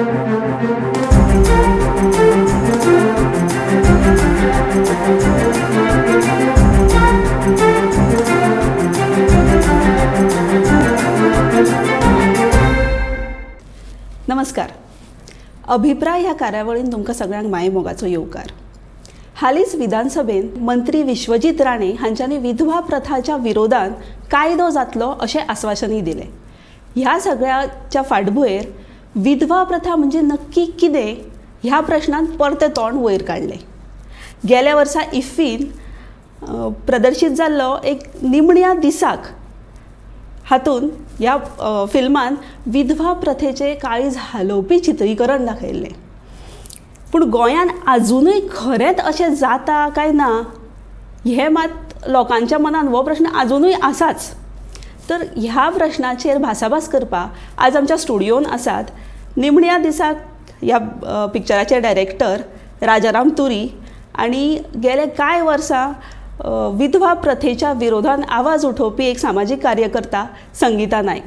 नमस्कार. अभिप्राय ह्या कार्यावळीन तुमकां सगळ्यांक मायेमोगाचो येवकार. हालींच विधानसभेत मंत्री विश्वजीत राणे हांच्यांनी विधवा प्रथाच्या विरोधात कायदो जातलो अशें आश्वासनय दिलें. ह्या सगळ्याच्या फाटभुंयेर विधवा प्रथा म्हणजे नक्की कितें ह्या प्रश्नान परते तोंड वयर काडलें. गेल्या वर्सा इफ्फीन प्रदर्शीत जाल्लो एक निमण्या दिसाक हातून ह्या फिल्मान विधवा प्रथेचे काळीज हालोवपी चित्रीकरण दाखयल्लें. पूण गोंयान आजुनूय खरेंच अशें जाता काय ना हे मात लोकांच्या मनान हो प्रश्न आजुनूय आसाच. तर ह्या प्रश्नाचेर भासाभास करपाक आज आमच्या स्टुडियोन आसात निमण्या दिसाक ह्या पिक्चराचे डायरेक्टर राजाराम तुरी आनी गेले कांय वर्सां विधवा प्रथेच्या विरोधात आवाज उठोवपी एक सामाजीक कार्यकर्ता संगीता नायक.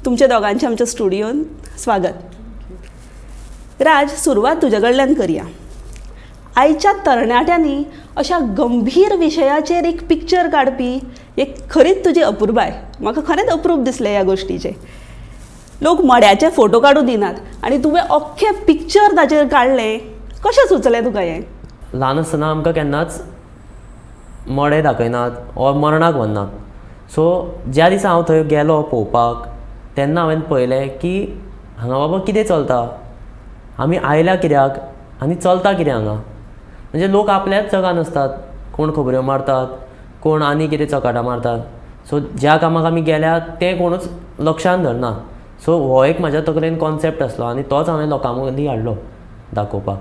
तुमच्या दोगांचे आमच्या स्टुडियोन स्वागत. राज, सुरवात तुजे कडल्यान करया. आयच्या तरणाट्यांनी अशा गंभीर विशयाचेर एक पिक्चर काडपी एक खरीच तुजी अपुरबाय. म्हाका खरेंच अप्रूप दिसलें ह्या गोश्टीचें. लोक मड्याचे फोटो काडूं दिनात आनी तुवें अख्खें पिक्चर ताचेर काडलें. कशें सुचलें तुका हें? ल्हान आसतना आमकां केन्नाच मडे दाखयनात वा मरणाक व्हरनात. सो ज्या दिसा हांव थंय गेलो पळोवपाक तेन्ना हांवें पळयलें की हांगा बाबा कितें चलता, आमी आयल्या कित्याक आनी चलता कितें हांगा. म्हणजे लोक आपल्याच जगान आसतात. कोण खबऱ्यो मारतात, कोण आनी कितें चकाटां मारतात. सो ज्या कामाक आमी गेल्यात तें कोणूच लक्षान धरना. सो हो एक म्हाज्या तकलेन कॉन्सेप्ट आसलो आनी तोच हांवें लोकां मदीं हाडलो दाखोवपाक.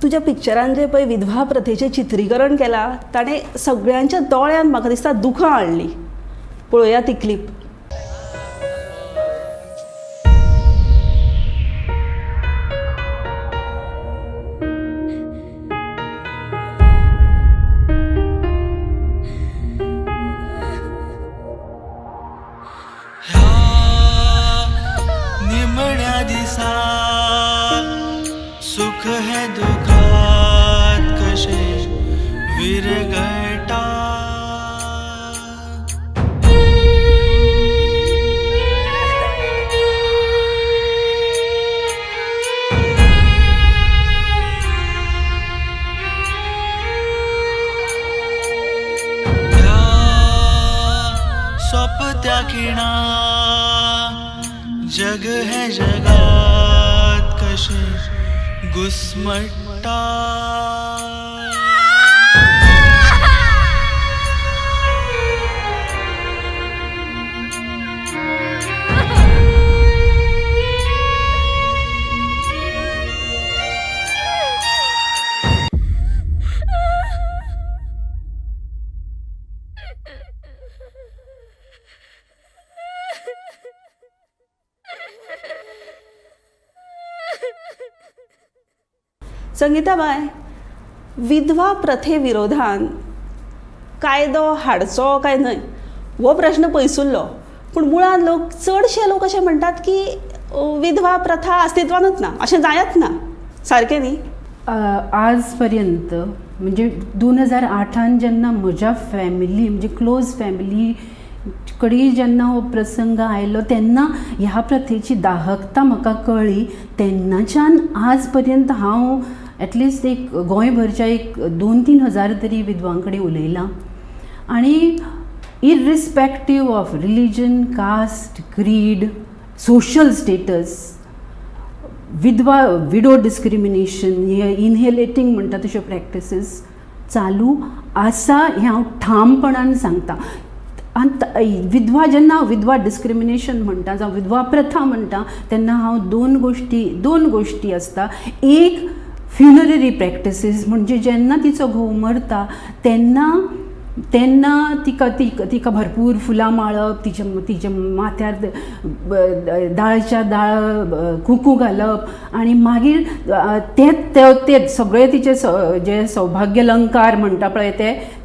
तुज्या पिक्चरान जे पळय विधवा प्रथेचें चित्रीकरण केलां ताणें सगळ्यांच्या दोळ्यान म्हाका दिसता दुखां हाडलीं. पळोवया ती क्लिप. निमण्या दिसा सुख है दुखात कशे विरगटा. सोपत्या खिणा जग है जगात कशे घुस्मट्टा. संगीताबाई, विधवा प्रथे विरोधात कायदो हाडचो काय न्हय हो प्रश्न पयसुल्लो. पूण मुळात चडशे लोक अशें म्हणटात की विधवा प्रथा अस्तित्वानूच ना, अशें जायत ना. सारकें न्ही? आज पर्यंत म्हणजे 2008 जेन्ना म्हज्या फॅमिली म्हणजे क्लोज फॅमिली कडेन जेन्ना हो प्रसंग आयलो तेन्ना ह्या प्रथेची दाहकता म्हाका कळ्ळी. तेन्नाच्यान आज पर्यंत हांव एटलिस्ट एक गोंयभरच्या एक 2-3 हजार तरी विधवां कडेन उलयलां. आनी इरिस्पेक्टीव ऑफ रिलीजन, कास्ट, क्रीड, सोशल स्टेटस, विडो डिस्क्रिमिनेशन, इनहेलेटींग म्हणटा तश्यो प्रॅक्टिसीस चालू आसा हें हांव ठामपणान सांगता. आनी विधवा जेन्ना हांव विधवा डिस्क्रिमिनेशन म्हणटा जावं विधवा प्रथा म्हणटा तेन्ना हांव दोन गोश्टी आसता. एक फ्युनररी प्रॅक्टिसीस म्हणजे जेन्ना तिचो घोव मरता तेन्ना तिका भरपूर फुलां माळप, तिच्या माथ्यार दाळच्या दाळ कुंकू घालप आनी मागीर ते सगळे तिचे जे सौभाग्य अलंकार म्हणटा पळय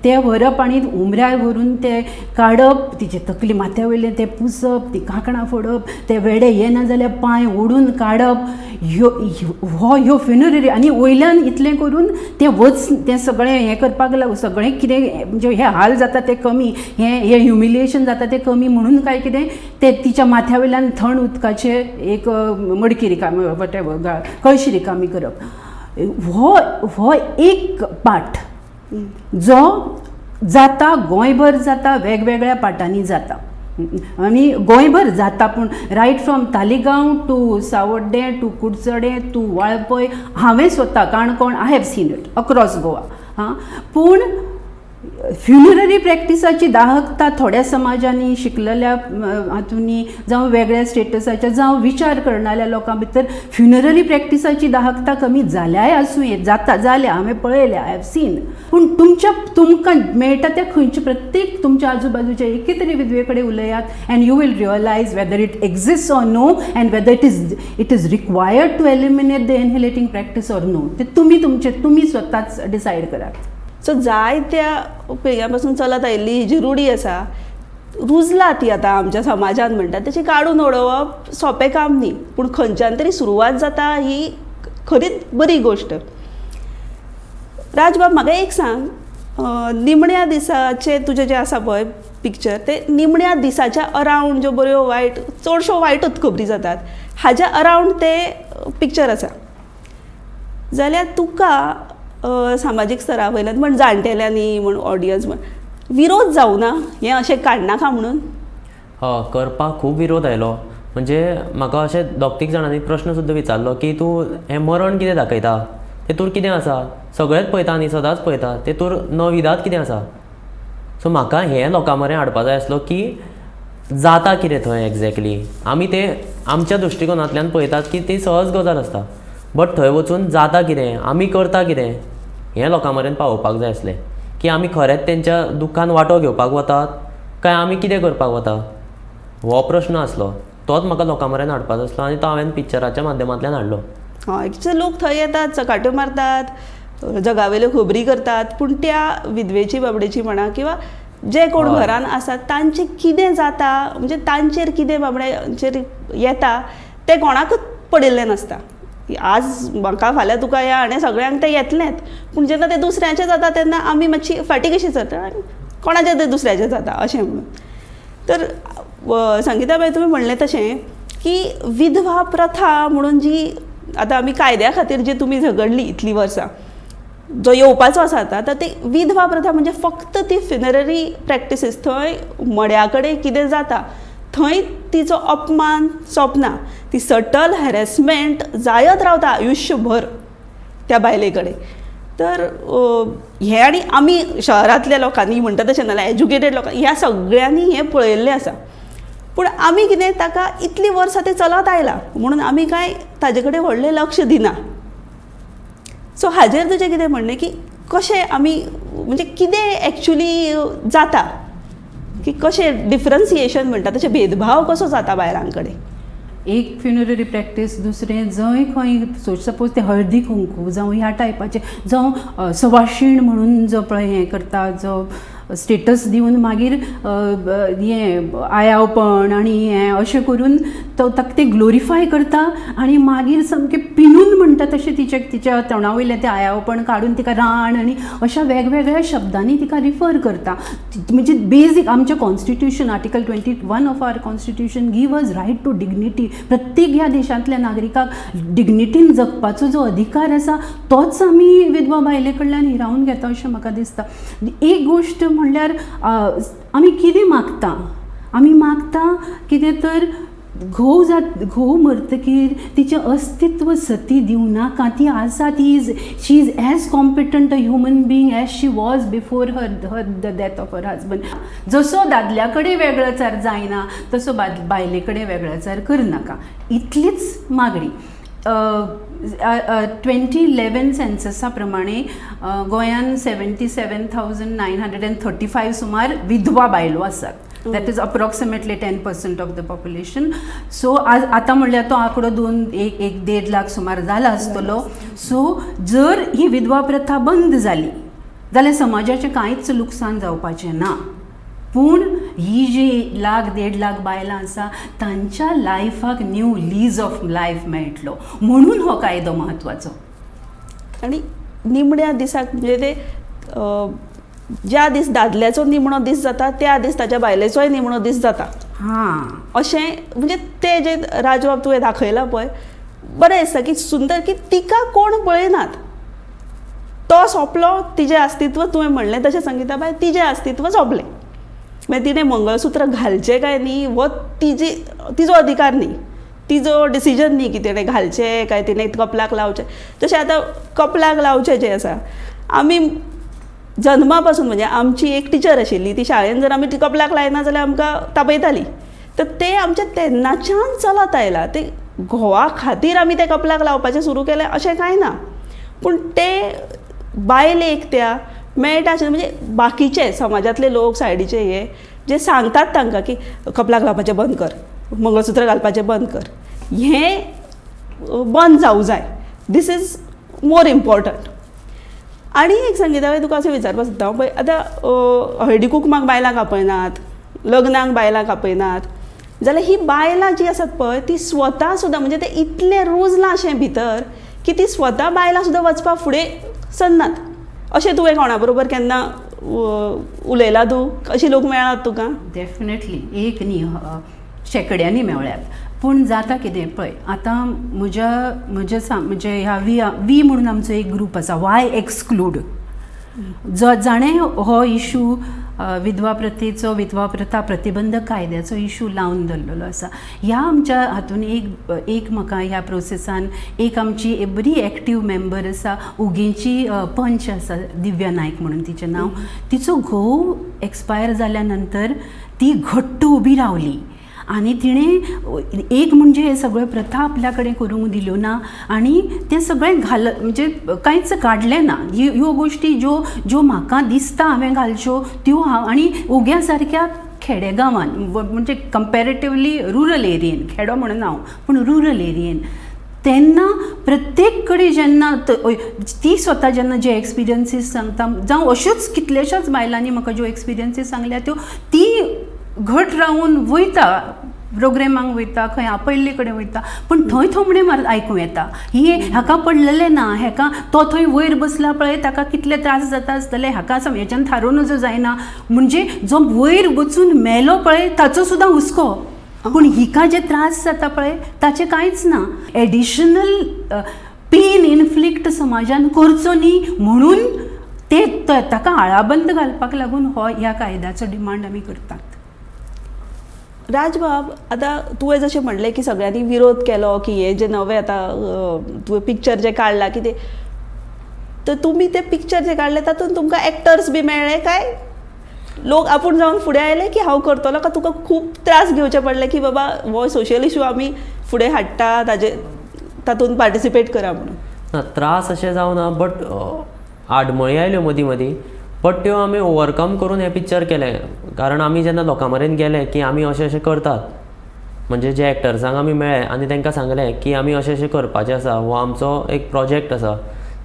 ते व्हरप आनी उमऱ्यार व्हरून ते काडप, तिचे तकली माथ्या वयले ते पुसप, ती कांकणां फोडप, ते वेडे येना जाल्यार पांय ओडून काडप, ह्यो फ्युनररी आनी वयल्यान इतलें करून तें सगळें हें करपाक लागून सगळें कितें म्हणजे हे हाल जाता ते कमी, हे ह्युमिलिएशन जाता ते कमी म्हणून काय कितें ते तिच्या माथ्या वयल्यान थंड उदकाचे एक मडकी रिकामी वटेवर कळशी रिकामी करप. हो एक पाठ जो जाता गोंयभर जाता, वेगवेगळ्या पाठांनी जाता आनी गोंयभर जाता. पूण right from Taligao to Savarde to Kudchade to Valpoi हांवें स्वता Canacona I have seen it across Goa. पूण फ्युनररी प्रॅक्टिसाची दाहकता थोड्या समाजांनी शिकलेल्या हातूंनी जावं वेगळ्या स्टेटसाच्या जावं विचार करणाऱ्या लोकां भितर फ्युनररी प्रॅक्टिसाची दाहकता कमी जाल्याय आसूं जाता जाल्या हांवें पळयल्या, आय हॅव सीन. पूण तुमकां मेळटा त्या खंयच्या प्रत्येक तुमच्या आजूबाजूच्या एके तरी विधवे कडेन उलयात and you will realise whether it exist or no and whether it is required to eliminate the inhaling practice or no. ते तुमी स्वताच डिसायड करात. सो जाय त्या पिळग्यां पासून चलत आयिल्ली ही जी रूढी आसा, रुजला ती आतां आमच्या समाजान म्हणटात, तेची काडून उडोवप सोंपें काम न्ही. पूण खंयच्यान तरी सुरवात जाता ही खरीच बरी गोश्ट. राजबाब म्हाका एक सांग, निमण्या दिसाचे तुजें जें आसा पळय पिक्चर, ते निमण्या दिसाच्या अरावंड ज्यो बऱ्यो वायट चडश्यो वायटूच खबरी जातात हाज्या अरावंड ते पिक्चर आसा. जाल्यार तुका सामाजीक स्तरा वयल्यान म्हण जाणटेल्यांनी म्हण ऑडियन्स म्हण विरोध जावना हें अशें काडनाका म्हणून? करपाक खूब विरोध आयलो. म्हणजे म्हाका अशें दोग तीग जाणांनी प्रश्न सुद्दां विचारलो की तूं हें मरण कितें दाखयता, तेतूर कितें आसा, सगळेंच पळयता न्ही, सदांच पळयता, तेतूर नविदाद कितें आसा. सो म्हाका हें लोकां मेरेन हाडपा जाय आसलो की जाता कितें थंय एक्झॅक्टली. आमी तें आमच्या दृश्टिकोनांतल्यान पळयतात की ती सहज गजाल आसता, बट थंय वचून जाता कितें, आमी करता कितें हें लोकां मेरेन पावोवपाक जाय आसलें. की आमी खरेंच तेंच्या दुखान वांटो घेवपाक वतात काय आमी कितें करपाक वता, हो प्रश्न आसलो. तोच म्हाका लोकां मेरेन हाडपाचो आसलो आनी तो हांवें पिक्चराच्या माध्यमांतल्यान हाडलो. हय, लोक थंय येतात, चकाट्यो मारतात, जगावेल्यो खबरी करतात, पूण त्या विधवेची बाबडेची म्हणा किंवा जे कोण घरान आसात तांचें कितें जाता, म्हणजे तांचेर कितें बाबड्यांचेर येता तें कोणाकूच पडिल्लें नासता. आज म्हाका फाल्यां तुका या आनी सगळ्यांक तें येतलेंच, पूण जेन्ना तें दुसऱ्याचें जाता तेन्ना आमी मातशी फाटी कशी जाता, कोणाचें तें दुसऱ्याचें जाता अशें म्हणून. तर संगीताबाई तुमी म्हणलें तशें की विधवा प्रथा म्हणून जी आतां आमी कायद्या खातीर जी तुमी झगडली इतलीं वर्सां, जो येवपाचो आसा आतां, तर ती विधवा प्रथा म्हणजे फक्त ती फ्युनररी प्रॅक्टिसीस, थंय मड्या कडेन कितें जाता थंय तिचो अपमान सोंपना, ती सटल हॅरेसमेंट जायत रावता आयुश्यभर त्या बायले कडेन. तर हें आनी आमी शहरांतल्या लोकांनी म्हणटा तशें नाल्यार एज्युकेटेड लोकांनी ह्या सगळ्यांनी हें पळयल्लें आसा. पूण आमी कितें ताका इतलीं वर्सां तें चलत आयलां म्हणून आमी कांय ताजे कडेन व्हडलें लक्ष दिना. सो हाजेर तुजें कितें म्हणणें की कशें आमी म्हणजे कितें एक्चुली जाता, की कशें डिफरन्सिएशन म्हणटा तशें भेदभाव कसो जाता बायलां कडेन? एक फ्युनररी प्रॅक्टीस, दुसरें जंय खंय सपोज ते हळदी कुंकू जावं ह्या टायपाचें, जावं सवाशीण म्हणून जो पळय हें करता, जो स्टेटस दिवन मागीर हें आयावपण आनी हें अशें करून तो ताका ते ग्लोरिफाय करता आनी मागीर सामकें पिनून म्हणटा तशें तिच्या तोंडा वयलें तें आयावपण काडून तिका राण आनी अशा वेगवेगळ्या शब्दांनी तिका रिफर करता. म्हणजे बेजीक आमचें constitution article 21 of our constitution give us right to dignity. प्रत्येक ह्या देशांतल्या नागरिकाक डिग्निटीन जगपाचो जो अधिकार आसा तोच आमी विधवा बायले कडल्यान हिरावून घेता अशें म्हाका दिसता. एक गोश्ट म्हणल्यार आमी कितें मागता, आमी मागता कितें तर घोव मरतकीर तिचें अस्तित्व सती दिवं नाका. ती आसा, she is as competent a human being as she was before her the death of her husband. जसो दादल्या कडेन वेगळाचार जायना तसो बायले कडेन वेगळाचार करनाका, इतलीच मागणी. 2011 सेन्ससा प्रमाणे गोंयान 77,935 सुमार विधवा बायलो आसात. That is approximately 10% of the population. So आतां म्हणल्यार तो आंकडो 1.5 लाख सुमार जाला आसतलो. सो जर ही विधवा प्रथा बंद जाली जाल्यार समाजाचें कांयच लुकसाण जावपाचें ना. पूण ही जी 1,00,000-1.5 बायलां आसा तांच्या लायफाक न्यू लीज ऑफ लायफ मेळटलो म्हणून हो कायदो म्हत्वाचो. आणि निमण्या दिसाक म्हणजे ते ज्या दीस दादल्याचो निमणो दीस जाता त्या दीस ताच्या बायलेचोय निमणो दीस जाता. हां, अशें म्हणजे ते जे राजबाब तुवें दाखयला पळय बरें दिसता की सुंदर की तिका कोण पळयनात. तो सोंपलो तिजें अस्तित्व तुवें म्हणलें तशें संगीताबाई तिजें अस्तित्व सोंपलें. मागीर तिणें मंगळसूत्र घालचें काय न्ही हो तिजो अधिकार न्ही, तिजो डिसिजन न्ही की तिणें घालचें काय तिणें कपलाक लावचें. तशें आतां कपलाक लावचें जें आसा आमी जल्मा पासून म्हणजे आमची एक टिचर आशिल्ली ती शाळेन जर आमी ती कपलाक लायना जाल्यार आमकां तापयताली. तर ते आमचें तेन्नाच्यान चलत आयलां. ते घोवा खातीर आमी ते कपलाक लावपाचें सुरू केलें अशें कांय ना. पूण ते बायलेक त्या मेळटा आशिल्लें म्हणजे बाकीचे समाजांतले लोक सायडीचे हे जे सांगतात तांकां की कपलाक लावपाचें बंद कर, मंगळसूत्र घालपाचें बंद कर, हें बंद जावं जाय. This is more important. आनी एक संगीताबाई तुका अशें विचारपाक सोदता हांव पळय आतां हळदी कुकमाक बायलांक आपयनात, लग्नाक बायलांक आपयनात, जाल्यार ही बायलां जी आसात पळय ती स्वता सुद्दां म्हणजे ते इतलें रुजलां अशें भितर की ती स्वता बायलां सुद्दां वचपाक फुडें सरनात. अशें तुवें कोणा बरोबर केन्ना उलयला तूं? अशी लोक मेळ्ळात तुका? डेफिनेटली एक न्ही शेकड्यांनी मेवळ्यात. पूण जाता कितें पळय आतां म्हणजे ह्या वी म्हणून आमचो एक ग्रूप आसा वाय एक्सक्लूड. जाणें हो इशू विधवा प्रथा प्रतिबंधक कायद्याचो इशू लावन धरलेलो आसा. ह्या आमच्या हातून एक म्हाका ह्या प्रोसेसान एक आमची बरी एक्टीव मेंबर आसा उगेची पंच आसा दिव्या नायक म्हणून तिचें नांव. तिचो घोव एक्सपायर जाल्या नंतर ती घट्ट उबी रावली आनी तिणें एक म्हणजे हे सगळ्यो प्रथा आपल्या कडेन करूंक दिल्यो ना आनी तें सगळें म्हणजे कांयच काडलें ना. ह्यो गोश्टी ज्यो म्हाका दिसता हांवें घालच्यो त्यो हांव आनी उग्या सारक्या खेडेगांवान म्हणजे कंपॅरेटिवली रुरल एरियेन, खेडो म्हणून हांव पूण रुरल एरियेन तेन्ना प्रत्येक कडेन जेन्ना ती स्वता जेन्ना जे एक्सपिरियन्सीस सांगता जावं अश्योच कितलेशाच बायलांनी म्हाका ज्यो एक्सपिरियन्सीस सांगल्या त्यो ती घट रावून वयता प्रोग्रेमांक वयता खंय आपयल्ले कडेन वयता पूण थंय थोमणे मार आयकूं येता ही हाका पडलेलें ना, हाका तो थंय वयर बसला पळय ताका कितले त्रास जाता आसतले, हाका हेच्यान थारोवन नजो जायना म्हणजे जो वयर वचून मेलो पळय ताचो सुद्दां हुस्को. पूण हिका जे त्रास जाता पळय ताचें कांयच ना. एडिशनल पेन इन्फ्लिक्ट समाजान करचो न्ही म्हणून ते ताका आळाबंद घालपाक लागून हो ह्या कायद्याचो डिमांड आमी करतात. राजबाब आतां तुवें जशें म्हणलें की सगळ्यांनी विरोध केलो की हे जे नवे आतां तुवें पिक्चर जे काडला की ते तर तुमी ते पिक्चर जे काडले तातूंत तुमकां एक्टर्स बी मेळ्ळे काय? लोक आपूण जावन फुडें आयले की हांव करतलो काय तुका खूब त्रास घेवचे पडले की बाबा हो सोशल इशू आमी फुडें हाडटा तातूंत पार्टिसिपेट करा म्हणून? ना त्रास अशें जावना बट आडमळी आयल्यो मदीं मदीं बट त्यो आमी ओवरकम करून हें पिक्चर केलें. कारण आमी जेन्ना लोकां मेरेन गेले की आमी अशें अशें करतात म्हणजे जे एक्टर्सांक आमी मेळ्ळे आनी तांकां सांगलें की आमी अशें अशें करपाचें आसा, हो आमचो एक प्रोजेक्ट आसा.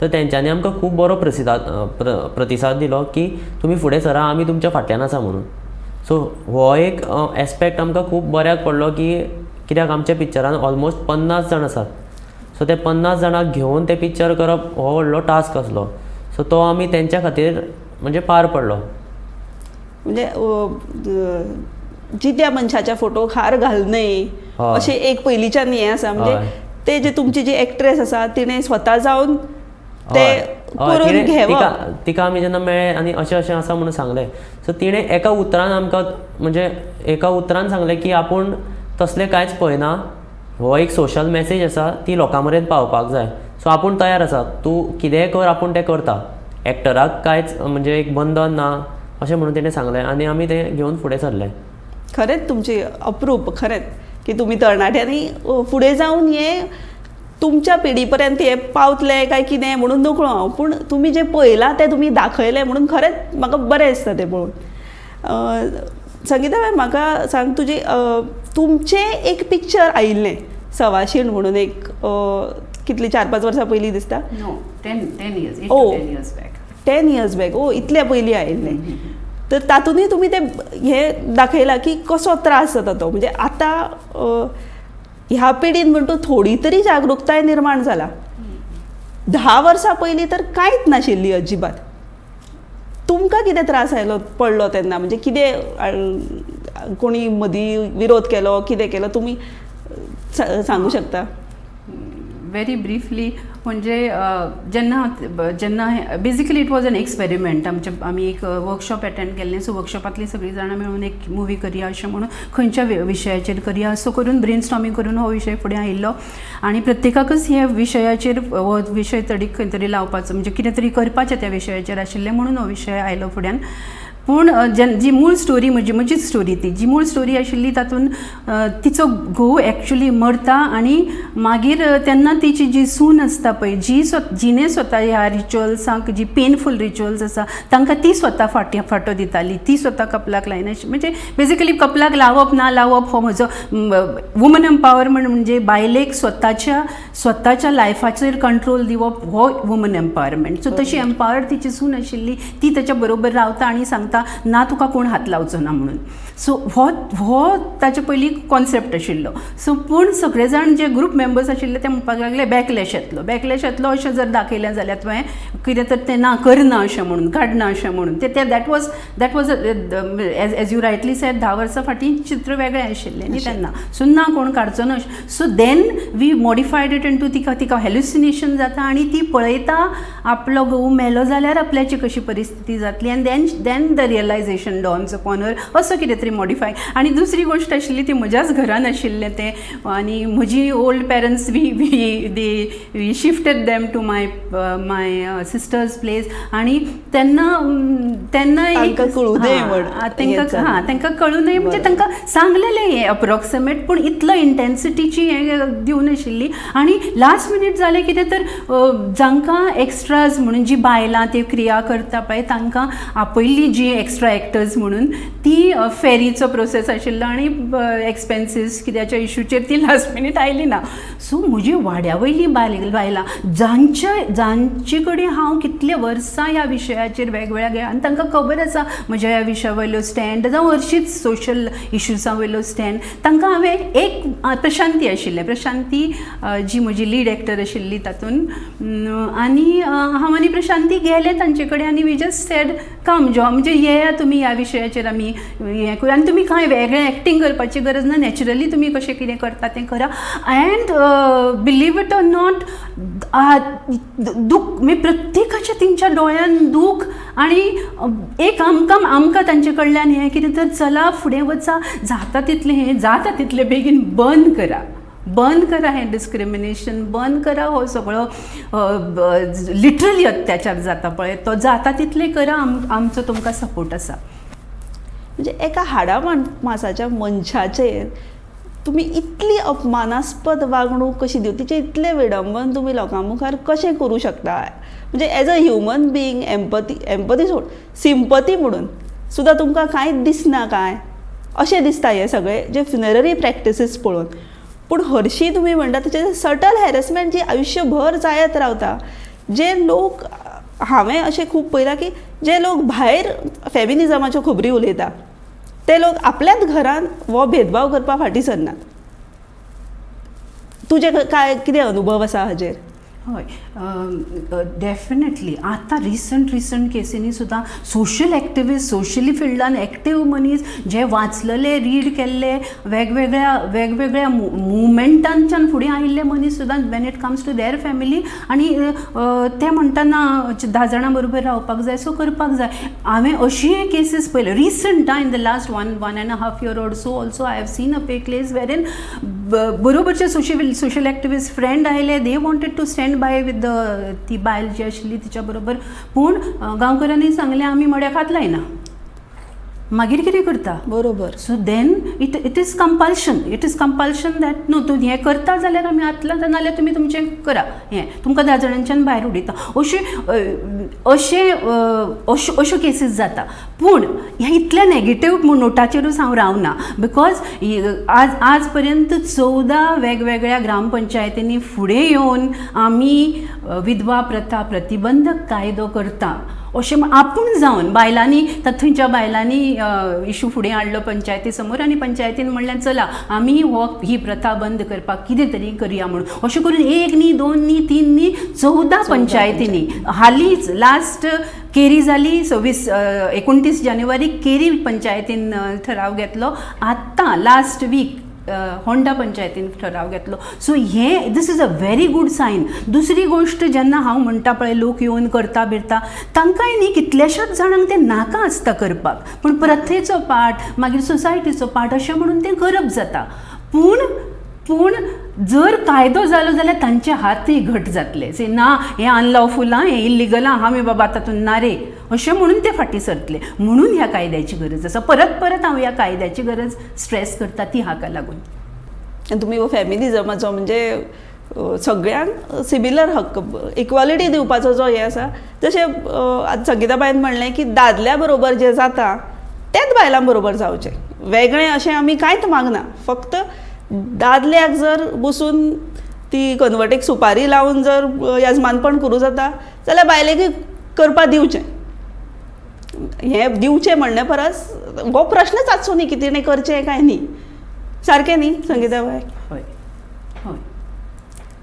तर तेंच्यांनी आमकां खूब बरो प्रतिसाद दिलो की तुमी फुडें सरा आमी तुमच्या फाटल्यान आसा म्हणून. सो हो एक एस्पेक्ट आमकां खूब बऱ्याक पडलो की कित्याक आमच्या पिक्चरान ऑलमोस्ट 50 जाण आसात. सो ते 50 जाणांक घेवन तें पिक्चर करप हो व्हडलो टास्क आसलो. सो तो आमी तेंच्या खातीर म्हणजे पार पडलो. म्हणजे जित्या मनशाच्या फोटोक हार घालने अशें एक पयलींच्यान हें आसा. म्हणजे ते जे तुमची जी एक्ट्रेस आसा तिणें स्वता जावन ते करून घेवप. तिका आमी जेन्ना मेळ्ळे आनी अशें अशें आसा म्हणून सांगलें सो तिणें एका उतरान आमकां म्हणजे एका उतरान सांगलें की आपूण तसलें कांयच पळयना, हो एक सोशल मॅसेज आसा ती लोकां मेरेन पावपाक जाय. सो आपूण तयार आसा, तूं कितेंय कर आपूण तें करता. एक्टराक कांयच म्हणजे एक बंधन ना अशें म्हणून तेणें सांगलें आनी आमी तें घेवन फुडें सरले. खरेंच तुमची अप्रूप खरेंच की तुमी तरणाट्यांनी फुडें जावन हें तुमच्या पिढी पर्यंत हें पावतलें काय कितें म्हणून नकळो हांव, पूण तुमी जें पळयलां तें तुमी दाखयलें म्हणून खरेंच म्हाका बरें दिसता तें पळोवन. संगीता म्हाका सांग तुमचें एक पिक्चर आयिल्लें सवाशीण म्हणून एक कितली 4-5 वर्सां पयलीं दिसता. No, 10 years, 8 Oh. to 10 years back. 10 years back इतले पयलीं आयिल्लें. तर तातूंतय तुमी ते हे दाखयला की कसो त्रास जाता तो. म्हणजे आतां ह्या पिढीन म्हणटू थोडी तरी जागृताय निर्माण जाला. 10 वर्सां पयलीं तर कांयच नाशिल्ली अजिबात. तुमकां कितें त्रास पडलो तेन्ना, म्हणजे कितें कोणी मदीं विरोध केलो, कितें केलो, तुमी सांगू शकता? व्हेरी ब्रीफली म्हणजे जेन्ना basically it was an experiment. आमी एक वर्कशॉप अटेंड केल्लें. सो वर्कशॉपांतली सगळीं जाणां मेळून एक मुवी करया अशें म्हणून खंयच्या विशयाचेर करया असो करून ब्रेनस्टॉर्मिंग करून हो विशय फुडें आयिल्लो आनी प्रत्येकाकच ह्या विशयाचेर हो विशय तडीक खंय तरी लावपाचो, म्हणजे कितें तरी करपाचें त्या विशयाचेर आशिल्लें म्हणून हो विशय आयलो फुड्यान. पूण जी मूळ स्टोरी म्हजीच स्टोरी ती जी मूळ स्टोरी आशिल्ली तातूंत तिचो घोव एक्चुली मरता आनी मागीर तेन्ना तिची जी सून आसता पळय जिणें स्वता ह्या रिच्युअल्सांक जी पेनफूल रिच्युअल्स आसा तांकां ती स्वता फाटो दिताली. ती स्वता कपलाक लायना. म्हणजे बेजिकली कपलाक लावप ना लावप हो म्हजो वुमन एम्पावरमेंट म्हणजे बायलेक स्वताच्या लायफाचेर कंट्रोल दिवप हो वुमन एम्पावरमेंट. सो तशी एम्पावर्ड तिची सून आशिल्ली. ती तेच्या बरोबर रावता आनी सांगता ना तुका कोण हात लावचो ना म्हणून. सो हो ताचे पयलीं कॉन्सेप्ट आशिल्लो. सो पूण सगळे जाण जे ग्रूप मेंबर्स आशिल्ले ते म्हणपाक लागले बॅकलॅश येतलो अशें जर दाखयलें जाल्यार तुवें कितें तर तें ना करना अशें म्हणून, काडना अशें म्हणून. That was as you rightly said 10 वर्सां फाटीं चित्र वेगळें आशिल्लें न्ही तेन्ना. सो ना कोण काडचो ना. So then we modified it into तिका हेल्युसिनेशन जाता आनी ती पळयता आपलो घोव मेलो जाल्यार आपल्याची कशी परिस्थिती जातली. And then the realization dawns upon her असो कितें तरी मॉडिफाय. आनी दुसरी गोश्ट आशिल्ली ती म्हज्याच घरान आशिल्लें तें. आनी म्हजी old parents we shifted them to my sister's place. आनी तेन्ना तांकां कळूं नये तांकां कळूं नये म्हणजे तांकां सांगलेलें हें अप्रोक्सिमेट, पूण इतलो इंटेन्सिटीची हें दिवन आशिल्ली. आनी लास्ट मिनीट जालें कितें तर जांकां एक्स्ट्राज म्हणून जी बायलां ते क्रिया करता पळय तांकां आपयल्ली जी एक्स्ट्रा एक्टर्स म्हणून ती फेरीचो प्रोसेस आशिल्लो आनी एक्सपेन्सीस कित्याच्या इशूचेर ती लास्ट मिनीट आयली ना. सो म्हजी वाड्या वयली बायलां जांचे कडेन हांव कितले वर्सां ह्या विशयाचेर वेगवेगळ्या आनी तांकां खबर आसा म्हज्या ह्या विशया वयलो स्टँड जावं हरशींच सोशल इश्यूजां वयलो स्टँड, तांकां हांवें एक प्रशांती जी म्हजी लीड एक्टर आशिल्ली तातूंत. आनी हांव आनी प्रशांती गेले तांचे कडेन आनी वी जस्ट सेड कम जो म्हणजे येया तुमी ह्या विशयाचेर आमी हें करूया आनी तुमी कांय वेगळें एक्टींग करपाची गरज ना. नॅचरली तुमी कशें कितें करता तें करा. End believe it or not दूख म्हणजे प्रत्येकाच्या तेंच्या दोळ्यान दूख आनी एक आमकां तांचे कडल्यान हें कितें तर चला फुडें वचा, जाता तितलें बेगीन बंद करा हें डिस्क्रिमिनेशन, बंद करा हो सगळो लिटरली अत्याचार जाता पळय तो जाता तितलें करा. आमचो तुमकां सपोर्ट आसा. म्हणजे एका हाडा मासाच्या मनशाचेर तुमी इतली अपमानास्पद वागणूक कशी दिवं, तिचें इतलें विडंबन तुमी लोकां मुखार कशें करूं शकता. म्हणजे as a human being empathy सोड सिंपथी म्हणून सुद्दां तुमकां कांयच दिसना काय अशें दिसता हे सगळे जे फ्युनररी प्रॅक्टिसीस पळोवन. पूण हरशीं तुमी म्हणटा तेचे सटल हॅरेसमेंट जी आयुश्यभर जायत रावता. जे लोक हांवें अशें खूब पळयलां की जे लोक भायर फेमिनिजमाच्यो खबरी उलयता ते लोक आपल्याच घरान हो भेदभाव करपा फाटीं सरनात. तुजे काय कितें अनुभव आसा हाजेर? हय डेफिनेटली. आतां रिसंट केसींनी सुद्दां सोशल एक्टिविस्ट, सोशली फिल्डान एक्टीव मनीस जे वाचलेले, रीड केल्ले, वेगवेगळ्या मुवमेंटांच्यान फुडें आयिल्ले मनीस सुद्दां when it comes to their family आनी ते म्हणटाना 10 जाणां बरोबर रावपाक जाय सो करपाक जाय. हांवें अशीय केसीस पळयल्यो recent in the last 1.5 year or so also I have seen a case वेरेन बरोबरचे सोशल एक्टिविस्ट फ्रेंड आयले, they wanted to stand by with ती बायल जी आशिल्ली तिच्या बरोबर. पूण गांवकारांनी सांगलें आमी मड्याक हात लायना. मागीर कितें करता? बरोबर. So then it is compulsion that no तूं हें करता जाल्यार आमी हात लायता, नाल्यार तुमी तुमचें करा. हें तुमकां 10 जाणांच्यान भायर उडयता. अश्यो केसीस जाता. पूण ह्या इतल्या नॅगेटीव नोटाचेरूच हांव रावना. बिकॉज आज पर्यंत 14 वेगवेगळ्या ग्रामपंचायतींनी फुडें येवन आमी विधवा प्रथा प्रतिबंधक कायदो करता अशें आपूण जावन बायलांनी थंयच्या बायलांनी इशू फुडें हाडलो पंचायती समोर आनी पंचायतीन म्हणलें चला आमी ही प्रथा बंद करपाक कितें तरी करया म्हणून अशें करून 1 न्ही 2 न्ही 3 न्ही 14 पंचायतींनी हालींच लास्ट केरी जाली 29 जानेवारी केरी पंचायतीन ठराव घेतलो आत्तां लास्ट वीक होंडा पंचायतीन ठराव घेतलो so this is a very good sign. दुसरी गोश्ट जेन्ना हांव म्हणटा पळय लोक येवन करता बिरता तांकांय न्ही कितल्याशाच जाणांक तें नाका आसता करपाक पूण प्रथेचो पाठ मागीर सोसायटीचो पाठ अशें म्हणून तें करप जाता पूण जर कायदो जालो जाल्यार तांचे हातय घट जातले से ना हें अनलॉफूल हें इल्लिगल आमी बाबा तातूंत ना रे अशें म्हणून ते फाटीं सरतले म्हणून ह्या कायद्याची गरज आसा. परत हांव ह्या कायद्याची गरज स्ट्रेस करता ती हाका लागून. आनी तुमी हो फेमिनिजमाचो म्हणजे सगळ्यांक सिमिलर हक्क इक्वॉलिटी दिवपाचो जो हे आसा जशें आतां संगीताबाईन म्हणलें की दादल्या बरोबर जें जाता तेंच बायलां बरोबर जावचें वेगळें अशें आमी कांयच मागना. फक्त दादल्याक जर बसून ती कन्वर्टेक सुपारी लावन जर यजमानपण करूं जाता जाल्यार बायलेक करपाक दिवचें. हें दिवचें म्हणणे परस हो प्रश्नच आसचो न्ही की तिणें करचें काय न्ही. सारकें न्ही संगीताबाई? हय हय.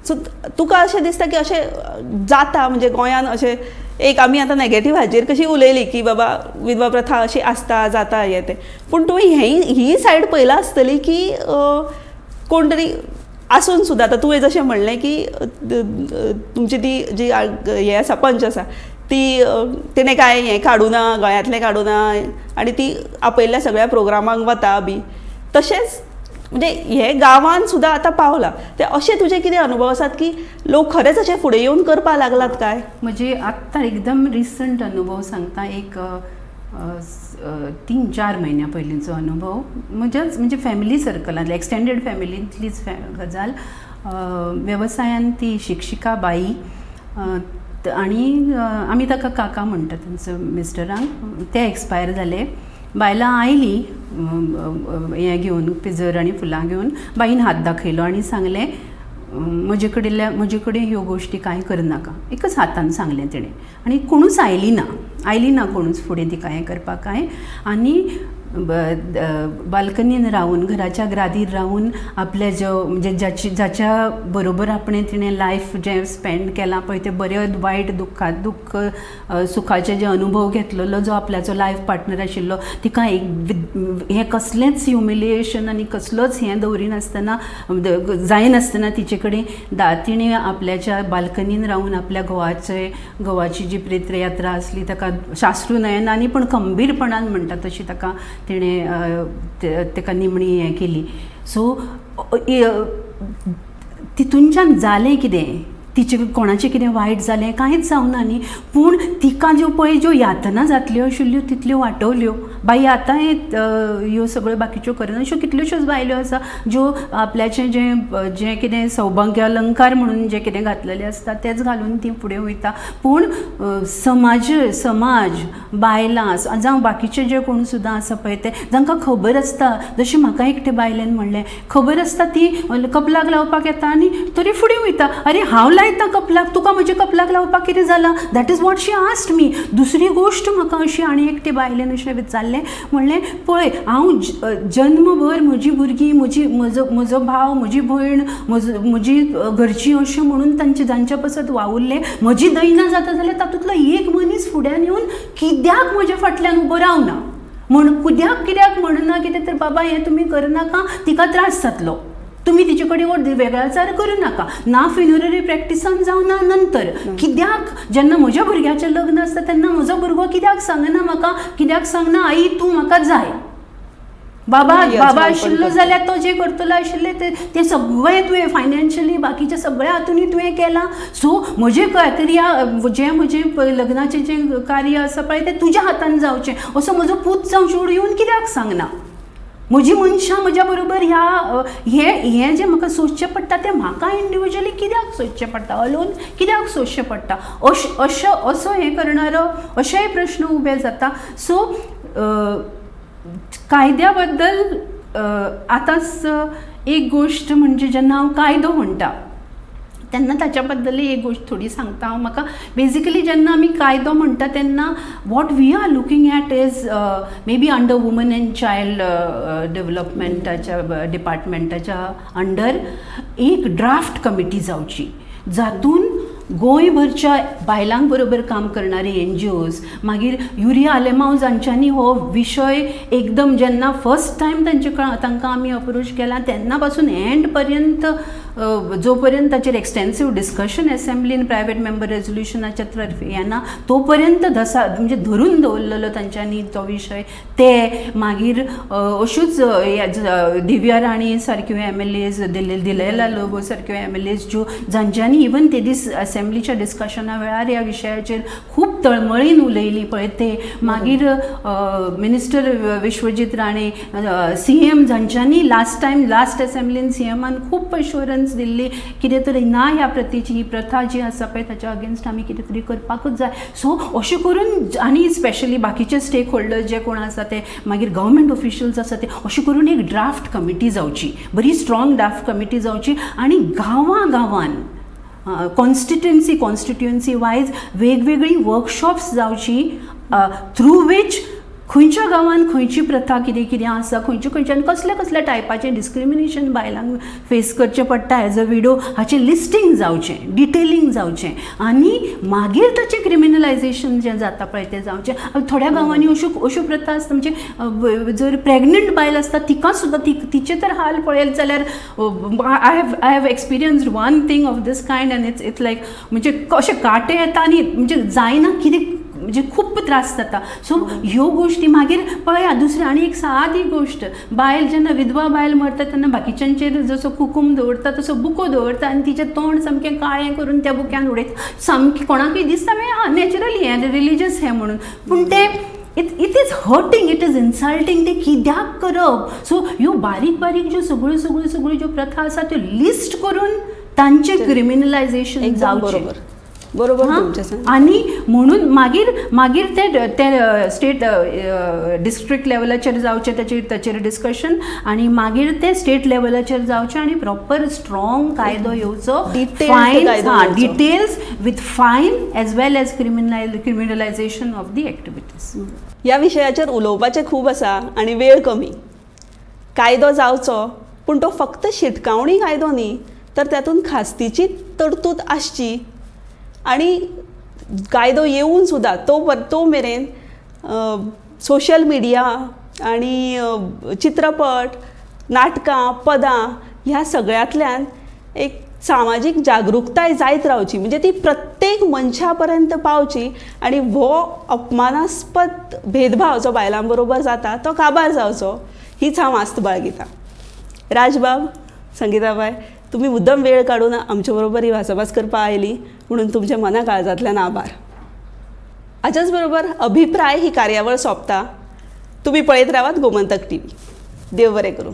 सो तुका अशें दिसता की अशें जाता म्हणजे गोंयान अशें एक आमी आतां नॅगेटीव हाजेर कशी उलयली की बाबा विधवा प्रथा अशी आसता जाता हें तें पूण तुवें ही सायड पळयला आसतली की कोण तरी आसून सुद्दां आतां तुवें जशें म्हणलें की तुमची ती जी हें आसा पंच आसा ती तिणें कांय हें काडूं ना गोंयांतलें काडूं ना आनी ती आपयल्ल्या सगळ्या प्रोग्रामांक वता बी तशेंच म्हणजे हे गांवांत सुद्दां आतां पावलां ते अशे तुजे कितें अनुभव आसात की लोक खरेंच अशे फुडें येवन करपाक लागलात काय? म्हणजे आत्तां एकदम रिसंट अनुभव सांगता एक 3-4 म्हयन्या पयलींचो अनुभव म्हणजे फॅमिली सर्कलांतली एक्सटेंडेड फॅमिलींतलीच गजाल. वेवसायान ती शिक्षिका बाई आनी आमी ताका काका म्हणटा तांचो मिस्टरांक ते एक्सपायर जाले. बायलां आयलीं हें घेवन पिजर आनी फुलां घेवन बाईन हात दाखयलो आनी सांगलें म्हजे कडेन ह्यो गोश्टी कांय करनाका एकच हातान सांगलें तिणें आनी कोणूच आयली ना कोणूच फुडें तिका हें करपाक कांय. आनी बाल्कनीन रावून घराच्या ग्रादीर रावून आपले म्हणजे जाच्या बरोबर तिणें लायफ जें स्पेंड केलां पळय तें बरें वायट दुख्ख सुखाचे जे अनुभव घेतलेलो जो आपल्याचो लायफ पार्टनर आशिल्लो तिका हें कसलेंच ह्युमिलिएशन आनी कसलोच हें दवरिनासतना जायनासतना तिचे कडेन तिणें आपल्याच्या बाल्कनीन रावून आपल्या घोवाची जी प्रेत यात्रा आसली ताका शास्त्रू नयनांनी पण खंबीरपणान म्हणटा तशी ताका तिका निमणी हें केली. सो तितूनच्यान जालें कितें तिचे कोणाचें कितें वायट जालें कांयच जावना न्ही पूण तिका ज्यो यातना जातल्यो आशिल्ल्यो तितल्यो वाटवल्यो. बाई आतां ह्यो सगळ्यो बाकीच्यो करना अश्यो कितल्योश्योच बायल्यो आसा ज्यो आपल्याचें जें कितें सौभाग्य अलंकार म्हणून जें कितें घातलेलें आसता तेंच घालून ती फुडें वयता. पूण समाज बायलां जावं बाकीचे जे कोण सुद्दां आसा पळय ते जांकां खबर आसता जशें म्हाका एकटे बायलेन म्हणलें खबर आसता ती कपलाक लावपाक येता आनी तरी फुडें वयता. अरे हांव लायता कपलाक तुका म्हज्या कपलाक लावपाक कितें जालां that is what she asked me. दुसरी गोश्ट म्हाका अशी आनी एकटे बायलेन अशें विचारलें म्हणलें पळय हांव जन्मभर म्हजी भुरगीं म्हजो भाव म्हजी भयण म्हजी घरचीं अशें म्हणून जांच्या पासत वावुरलें म्हजी दैना जाता जाल्यार तातूंतलो एक मनीस फुड्यान येवन कित्याक म्हज्या फाटल्यान उबो रावना कित्याक म्हणना कितें तर बाबा हें तुमी करनाका तिका त्रास जातलो तुमी तिचे कडेन वेगळाचार करूं नाका ना फ्युनररी प्रॅक्टिसान जावं ना नंतर. कित्याक जेन्ना म्हज्या भुरग्याचें लग्न आसता तेन्ना म्हजो भुरगो कित्याक सांगना म्हाका कित्याक सांगना आई तूं म्हाका जाय बाबा आशिल्लो जाल्यार तो जें करतलो आशिल्लें तें सगळें तुवें फायनान्शियली बाकीच्या सगळ्या हातूंनी तुवें केलां. सो म्हजें जें म्हजें लग्नाचें जें कार्य आसा पळय तें तुज्या हातान जावचें असो म्हजो पूत जावं चेडूं येवन कित्याक सांगना. म्हजी मनशां म्हज्या बरोबर हें जें म्हाका सोंसचें पडटा तें म्हाका इंडिविज्युअली कित्याक सोंसचें पडटा अलोन कित्याक सोंसचें पडटा असो हें करणारो अशेय प्रश्न उबे जाता. सो कायद्या बद्दल आतांच एक गोश्ट म्हणजे जेन्ना हांव कायदो म्हणटा तेन्ना ताच्या बद्दल एक गोष्ट थोडी सांगता हांव. म्हाका बेजिकली जेन्ना आमी कायदो म्हणटा तेन्ना what we are looking at is maybe under woman and child डेव्हलपमेंटाच्या डिपार्टमेंटाच्या अंडर एक ड्राफ्ट कमिटी जावची जातून गोंयभरच्या बायलांक बरोबर काम करणारे NGOs मागीर युरिया आलेमांव हांच्यांनी हो विशय एकदम जेन्ना फर्स्ट टायम तांकां आमी अप्रोच केला तेन्ना पासून एंड पर्यंत जो पर्यंत ताचेर एक्सटेन्सीव डिस्कशन असेंब्लीन प्रायवेट मेंबर रेजोल्युशनाच्या तर्फे येना तो पर्यंत म्हणजे धरून दवरलेलो तांच्यांनी तो विशय. ते मागीर अश्योच दिव्या राणी सारक्यो MLAs दिलेला लोबो सारक्यो MLAs ज्यो जांच्यांनी इवन ते दीस असेंब्लीच्या डिस्कशना वेळार ह्या विशयाचेर खूब तळमळीन उलयली पळय ते. मागीर मिनिस्टर विश्वजीत राणे CM जांच्यांनी लास्ट असेंब्लीन CMान खूब एश्युरन्स दिल्ली कितें तरी ना ह्या प्रतीची ही प्रथा जी आसा पळय ताच्या अगेन्स्ट आमी कितें तरी करपाकूच जाय. सो अशें करून आनी स्पेशली बाकीचे स्टेक होल्डर्स जे कोण आसा ते मागीर गव्हर्मेंट ऑफिशियल्स आसा ते अशें करून एक ड्राफ्ट कमिटी जावची बरी स्ट्रॉंग ड्राफ्ट कमिटी जावची आनी गांवान कॉन्स्टिट्युएन्सी वायज वेगवेगळी वर्कशॉप्स जावची थ्रू वीच खंयच्या गांवान खंयची प्रथा कितें कितें आसा खंयच्यान कसल्या टायपाचें डिस्क्रिमिनेशन बायलांक फेस करचें पडटा एज अ विडो हाचें लिस्टींग जावचें डिटेलिंग जावचें आनी मागीर ताचें क्रिमिनलायजेशन जें जाता पळय तें जावचें. थोड्या गांवांनी अश्यो प्रथा आसता म्हणजे जर प्रेग्नंट बायल आसता तिका सुद्दां तिचे तर हाल पळयत जाल्यार I have experienced one thing of this kind and it's like म्हणजे अशें काटे येता आनी म्हणजे जायना कितें म्हणजे खूप त्रास जाता. सो ह्यो गोष्टी मागीर पळया दुसरी आनी एक सादी गोश्ट बायल जेन्ना विधवा बायल मरता तेन्ना बाकीच्यांचेर जसो कुकूम दवरता तसो बुको दवरता आनी तिचें तोंड सामकें काळें करून त्या बुक्यान उडयता. सामकें कोणाकूय दिसता मागीर नॅचरली हें रिलिजियस हें म्हणून पूण ते it is hurting it is insulting ते कित्याक करप. सो ह्यो बारीक ज्यो सगळ्यो ज्यो प्रथा आसा त्यो लिस्ट करून तांचें क्रिमिनलायजेशन जावचें. बरोबर आणि म्हणून मागीर ते स्टेट डिस्ट्रिक्ट लेवलाचेर जावचें ताचेर डिस्कशन आनी मागीर ते स्टेट लेवलाचेर जावचें आनी प्रॉपर स्ट्रॉंग कायदो येवचो details with fine as well as criminalisation of the activities. ह्या विशयाचेर उलोवपाचें खूब आसा आनी वेळ कमी. कायदो जावचो पूण तो फक्त शिटकावणी कायदो न्ही तर तातूंत खास्तीची तरतूद आसची आणि कायदो येऊन सुद्धा तो मेरेन सोशल मिडिया आणि चित्रपट नाटकां पदां ह्या सगळ्यांतल्यान एक सामाजीक जागृताय जायत रावची म्हणजे ती प्रत्येक मनशा पर्यंत पावची आणि हो अपमानास्पद भेदभाव जो बायलां बरोबर जाता तो काबार जावचो हीच हांव आस्त बाळगितां. राजबाब संगीताबाई तुम्ही मुद्दम वेळ काढून आमच्या बरोबर ही भासाभास करपा आयली म्हणून तुमच्या मना काळजांतल्यान आभार. हाच्याच बरोबर अभिप्राय ही कार्यावळ सोंपता. तुम्ही पळयत रावात गोमंतक TV. देव बरें करूं.